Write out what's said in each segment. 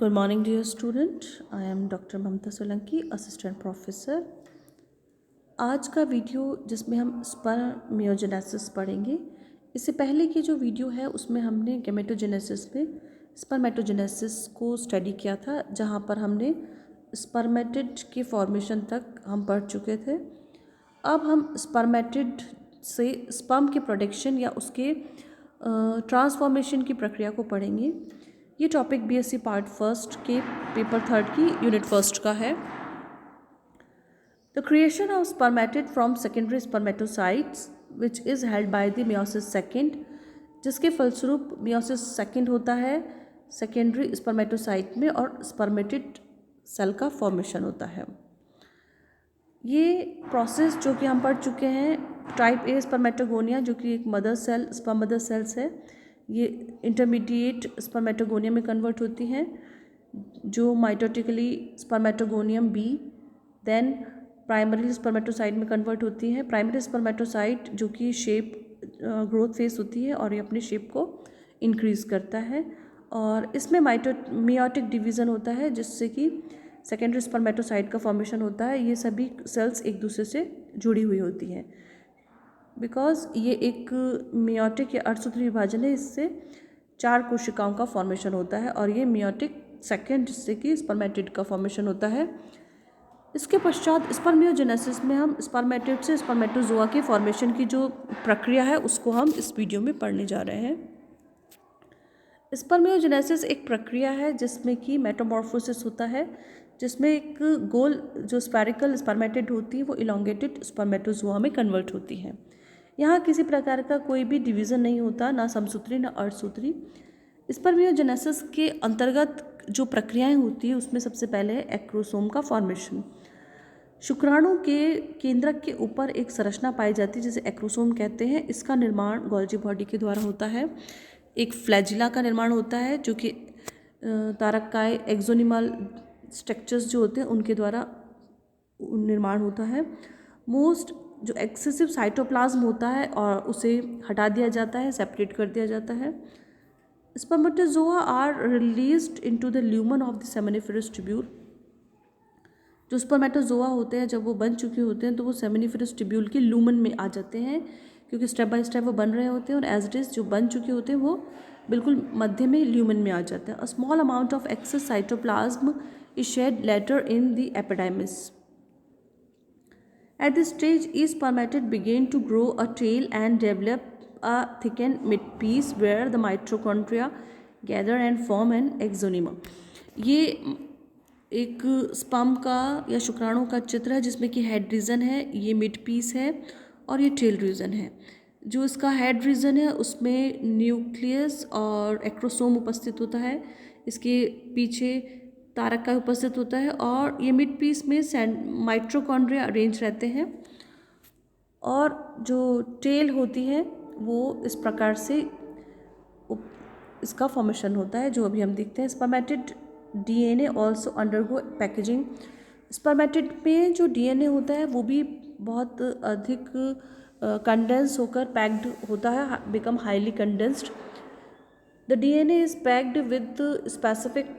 Good morning, dear student. I am Dr. Mamta Solanki, assistant professor. आज का video जिसमें हम स्पर्मेयोजेनेसिस पढ़ेंगे। इससे पहले की जो वीडियो है उसमें हमने गैमेटोजेनेसिस में स्पर्मेटोजेनेसिस को स्टडी किया था, जहाँ पर हमने स्पर्मेटिड के फॉर्मेशन तक हम पढ़ चुके थे। अब हम स्पर्मेटिड से स्पर्म के प्रोडक्शन या उसके ट्रांसफॉर्मेशन की प्रक्रिया को पढ़ेंगे। ये टॉपिक बीएससी पार्ट फर्स्ट के पेपर थर्ड की यूनिट फर्स्ट का है। The creation of spermatid from secondary spermatocytes which is held by the meiosis second, जिसके फलस्वरूप मियोसिस सेकेंड होता है सेकेंडरी स्पर्मेटोसाइट में और स्पर्मेटिड सेल का फॉर्मेशन होता है। ये प्रोसेस जो कि हम पढ़ चुके हैं, टाइप ए स्पर्मेटोगोनिया जो कि एक mother cell sperm mother cells है, ये इंटरमीडिएट स्पर्मेटोगोनियम में कन्वर्ट होती हैं जो mitotically spermatogonium B, then primary spermatocyte में कन्वर्ट होती हैं। प्राइमरी स्पर्मेटोसाइट जो कि शेप ग्रोथ फेस होती है और ये अपने शेप को इंक्रीज़ करता है, और इसमें मियोटिक डिवीज़न होता है जिससे कि सेकेंडरी स्पर्मेटोसाइट का फॉर्मेशन होता है। ये सभी सेल्स एक दूसरे से जुड़ी हुई होती हैं बिकॉज ये एक मियोटिक या अर्धसूत्री विभाजन है, इससे 4 कोशिकाओं का फॉर्मेशन होता है और ये मियोटिक सेकेंड जिससे कि स्पर्मेटिड का फॉर्मेशन होता है। इसके पश्चात स्पर्मियोजेनेसिस में हम स्पर्मेटिड से स्पर्मेटोजोआ के फॉर्मेशन की जो प्रक्रिया है उसको हम इस वीडियो में पढ़ने जा रहे हैं। स्पर्मियोजेनेसिस एक प्रक्रिया है जिसमें कि मेटामॉर्फोसिस होता है, जिसमें एक गोल जो स्पेरिकल स्पर्मेटिड होती है वो इलोंगेटेड स्पर्मेटोजोआ में कन्वर्ट होती है। यहाँ किसी प्रकार का कोई भी डिवीज़न नहीं होता, ना समसूत्री ना अर्धसूत्री। स्पर्मियोजेनेसिस के अंतर्गत जो प्रक्रियाएं होती है उसमें सबसे पहले है एक्रोसोम का फॉर्मेशन। शुक्राणु के केंद्रक के ऊपर एक संरचना पाई जाती है जिसे एक्रोसोम कहते हैं। इसका निर्माण गोल्जी बॉडी के द्वारा होता है। एक फ्लैजिला का निर्माण होता है जो कि तारककाय एक्सोनिमल स्ट्रक्चर्स जो होते हैं उनके द्वारा निर्माण होता है। मोस्ट जो एक्सेसिव साइटोप्लाज्म होता है और उसे हटा दिया जाता है, सेपरेट कर दिया जाता है। Spermatozoa are released into the lumen of the seminiferous tubule. जो स्पर्मेटोजोआ होते हैं जब वो बन चुके होते हैं तो वो सेमिनिफेरस ट्यूब्यूल के लूमन में आ जाते हैं, क्योंकि स्टेप बाय स्टेप वो बन रहे होते हैं और एज इट इज़ जो बन चुके होते हैं वो बिल्कुल मध्य में ल्यूमन में आ जाते हैं। A small amount of excess cytoplasm is shed later in the epididymis. At this stage, each spermatid began to grow a tail and develop a thickened midpiece where the mitochondria gather and form an axonema. ये एक sperm का या शुक्राणु का चित्र है जिसमें कि हेड रीजन है, ये मिड पीस है और ये टेल रीजन है। जो इसका हेड रीजन है उसमें न्यूक्लियस और एक्रोसोम उपस्थित होता है, इसके पीछे तारक का उपस्थित होता है और ये मिड पीस में माइटोकॉन्ड्रिया अरेंज रहते हैं, और जो टेल होती है वो इस प्रकार से इसका फॉर्मेशन होता है जो अभी हम देखते हैं। Spermatid DNA also undergo packaging. Spermatid में जो डीएनए होता है वो भी बहुत अधिक कंडेंस होकर पैक्ड होता है, become highly condensed. The DNA is packed with specific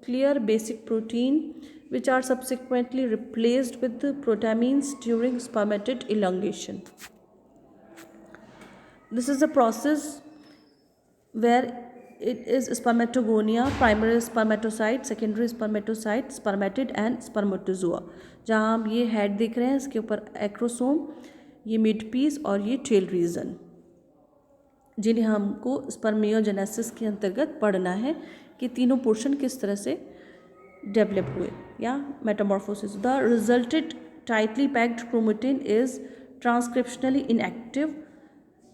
nuclear basic protein which are subsequently replaced with the protamines during spermatid elongation. This is a process where it is spermatogonia, primary spermatocyte, secondary spermatocyte, spermatid and spermatozoa। जहाँ हम ये head देख रहे हैं इसके ऊपर acrosome, ये mid piece और ये टेल रीजन, जिन्हें हमको स्पर्मियोजेनेसिस के अंतर्गत पढ़ना है कि तीनों पोर्शन किस तरह से डेवलप हुए या Metamorphosis. The resulted tightly packed chromatin is transcriptionally inactive.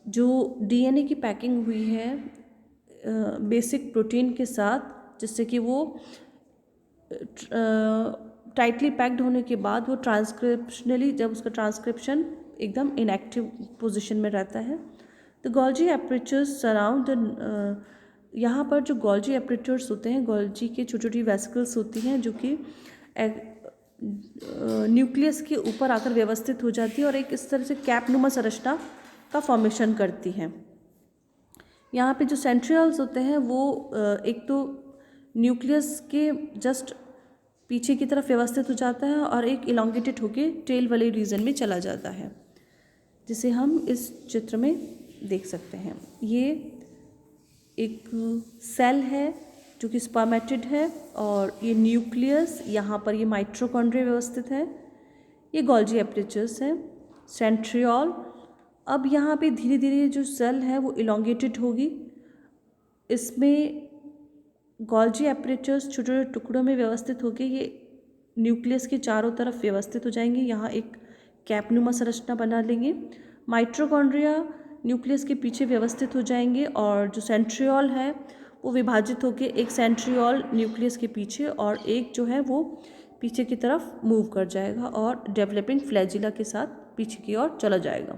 जो डीएनए की पैकिंग हुई है बेसिक प्रोटीन के साथ, जिससे कि वो टाइटली पैक्ड होने के बाद वो ट्रांसक्रिप्शनली, जब उसका ट्रांसक्रिप्शन एकदम इनएक्टिव पोजिशन में रहता है। द गोल्जी एपरेचर्स सराउंड यहाँ पर जो गोल्जी एपरेचर्स होते हैं, गोल्जी के छोटी छोटी वेसिकल्स होती हैं जो कि न्यूक्लियस के ऊपर आकर व्यवस्थित हो जाती है और एक इस तरह से कैपनुमा संरचना का फॉर्मेशन करती हैं। यहाँ पे जो सेंट्रियल्स होते हैं वो एक तो न्यूक्लियस के जस्ट पीछे की तरफ व्यवस्थित हो जाता है और एक इलोंगेटेड होके टेल वाले रीजन में चला जाता है, जिसे हम इस चित्र में देख सकते हैं। ये एक सेल है जो कि स्पर्मेटिड है और ये न्यूक्लियस, यहाँ पर ये माइटोकॉन्ड्रिया व्यवस्थित है, ये गोल्जी एपरेचर्स है, सेंट्रियोल। अब यहाँ पे धीरे धीरे जो सेल है वो इलोंगेटेड होगी, इसमें गोल्जी एपरेचर्स छोटे छोटे टुकड़ों में व्यवस्थित होकर ये न्यूक्लियस के चारों तरफ व्यवस्थित हो जाएंगे, यहाँ एक कैपनुमा संरचना बना लेंगे। माइटोकॉन्ड्रिया न्यूक्लियस के पीछे व्यवस्थित हो जाएंगे और जो सेंट्रियोल है वो विभाजित होकर एक सेंट्रियोल न्यूक्लियस के पीछे और एक जो है वो पीछे की तरफ मूव कर जाएगा और डेवलपिंग फ्लैजिला के साथ पीछे की ओर चला जाएगा।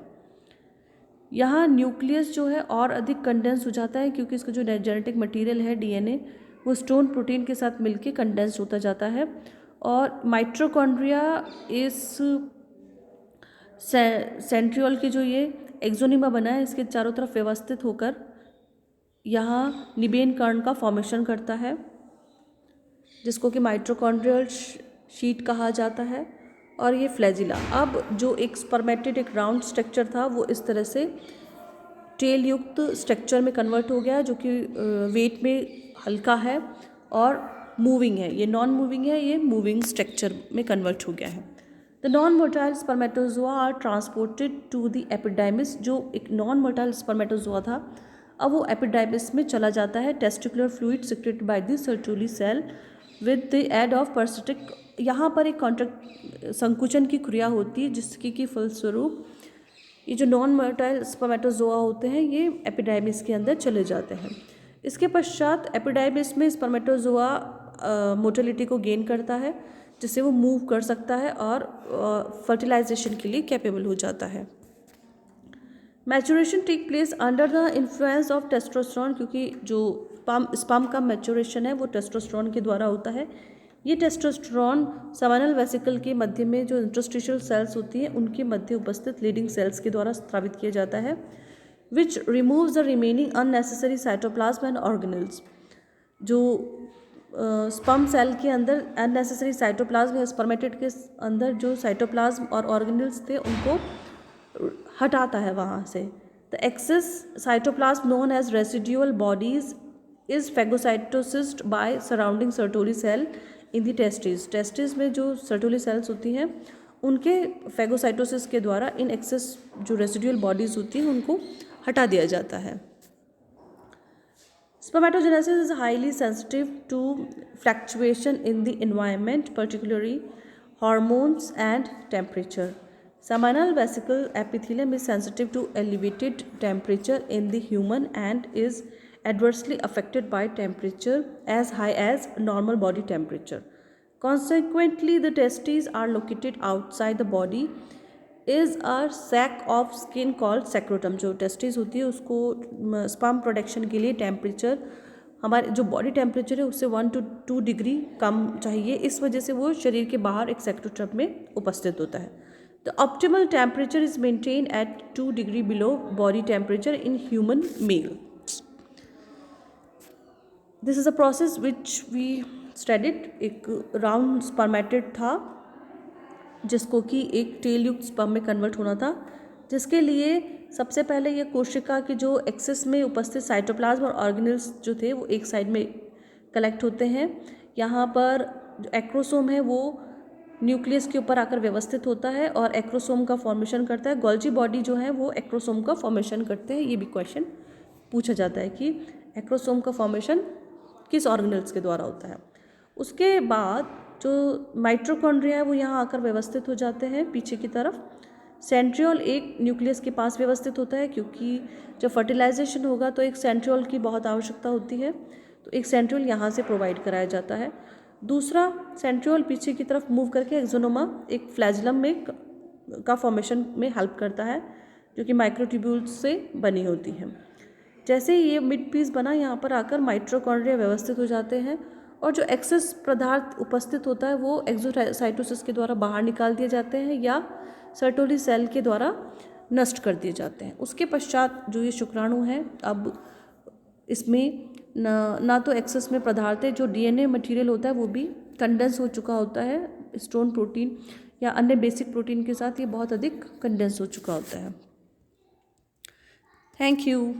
यहाँ न्यूक्लियस जो है और अधिक कंडेंस हो जाता है क्योंकि इसका जो जेनेटिक मटेरियल है डीएनए वो स्टोन प्रोटीन के साथ मिलके कंडेंस होता जाता है और माइटोकॉन्ड्रिया इस सेंट्रियोल के जो ये एक्सोनिमा बना है इसके चारों तरफ व्यवस्थित होकर यहाँ निबेन कर्ण का फॉर्मेशन करता है, जिसको कि माइटोकॉन्ड्रियल शीट कहा जाता है। और ये फ्लैजिला अब जो एक स्पर्मेटिड एक राउंड स्ट्रक्चर था वो इस तरह से टेल युक्त स्ट्रक्चर में कन्वर्ट हो गया, जो कि वेट में हल्का है और मूविंग है। ये नॉन मूविंग है, ये मूविंग स्ट्रक्चर में कन्वर्ट हो गया है। The non motile spermatozoa are transported to the epididymis. जो एक नॉन मोटाइल स्पर्मेटोजोआ था अब वो एपिडाइमिस में चला जाता है। Testicular fluid secreted by the Sertoli cell with the aid of peristaltic. यहाँ पर एक कॉन्ट्रैक्ट संकुचन की क्रिया होती है जिसकी कि फलस्वरूप ये जो नॉन मोटाइल स्पर्मेटोजोआ होते हैं ये एपिडाइमिस के अंदर चले जाते हैं। इसके पश्चात एपिडाइमिस में स्पर्मेटोजोआ मोटिलिटी को गेन करता है, जिससे वो मूव कर सकता है और फर्टिलाइजेशन के लिए कैपेबल हो जाता है। Maturation take place under the influence of testosterone, क्योंकि जो स्पर्म का मैचुरेशन है वो टेस्टोस्टेरोन के द्वारा होता है। ये टेस्टोस्टेरोन सेमिनल वेसिकल के मध्य में जो इंटरस्टिशियल सेल्स होती हैं उनके मध्य उपस्थित लीडिंग सेल्स के द्वारा स्रावित किया जाता है, विच removes the remaining unnecessary cytoplasm and organelles. जो स्पर्म सेल के अंदर अननेसेसरी साइटोप्लाज्म या स्पर्मेटिड के अंदर जो साइटोप्लाज्म और ऑर्गेनेल्स थे उनको हटाता है वहाँ से। The excess cytoplasm known as residual bodies is phagocytosed by surrounding Sertoli cell in the testis. Testis में जो सर्टोली सेल्स होती हैं उनके फेगोसाइटोसिस के द्वारा इन एक्सेस जो रेसिड्यूअल बॉडीज होती हैं उनको हटा दिया जाता है। Spermatogenesis is highly sensitive to fluctuation in the environment, particularly hormones and temperature. Seminal vesicle epithelium is sensitive to elevated temperature in the human and is adversely affected by temperature as high as normal body temperature. Consequently, the testes are located outside the body. Is a sac of skin called scrotum. जो testis होती है उसको sperm production के लिए temperature हमारे जो body temperature है उससे 1 to 2 डिग्री कम चाहिए, इस वजह से वो शरीर के बाहर एक सेक्रोटम में उपस्थित होता है। The optimal temperature is maintain at 2 degree below body temperature in human male. This is a process which we studied. एक राउंड स्पर्मेटिड था जिसको कि एक टेल युक्त स्पर्म में कन्वर्ट होना था, जिसके लिए सबसे पहले ये कोशिका के जो एक्सेस में उपस्थित साइटोप्लाज्म और ऑर्गेनेल्स जो थे वो एक साइड में कलेक्ट होते हैं। यहाँ पर जो एक्रोसोम है वो न्यूक्लियस के ऊपर आकर व्यवस्थित होता है और एक्रोसोम का फॉर्मेशन करता है। गोल्जी बॉडी जो है वो एक्रोसोम का फॉर्मेशन करते हैं। ये भी क्वेश्चन पूछा जाता है कि एक्रोसोम का फॉर्मेशन किस ऑर्गेनेल्स के द्वारा होता है। उसके बाद जो माइटोकॉन्ड्रिया है वो यहाँ आकर व्यवस्थित हो जाते हैं पीछे की तरफ। सेंट्रियोल एक न्यूक्लियस के पास व्यवस्थित होता है, क्योंकि जब फर्टिलाइजेशन होगा तो एक सेंट्रियोल की बहुत आवश्यकता होती है, तो एक सेंट्रियोल यहाँ से प्रोवाइड कराया जाता है। दूसरा सेंट्रियोल पीछे की तरफ मूव करके एक्सोनोमा एक फ्लैजिलम में का फॉर्मेशन में हेल्प करता है, जो कि माइक्रोट्यूब्यूल्स से बनी होती है। जैसे ये मिड पीस बना, यहाँ पर आकर माइटोकॉन्ड्रिया व्यवस्थित हो जाते हैं और जो एक्सेस पदार्थ उपस्थित होता है वो एक्सोसाइटोसिस के द्वारा बाहर निकाल दिए जाते हैं या सर्टोली सेल के द्वारा नष्ट कर दिए जाते हैं। उसके पश्चात जो ये शुक्राणु है अब इसमें ना तो एक्सेस में पदार्थ है, जो डीएनए मटेरियल होता है वो भी कंडेंस हो चुका होता है हिस्टोन प्रोटीन या अन्य बेसिक प्रोटीन के साथ, ये बहुत अधिक कंडेंस हो चुका होता है। Thank you.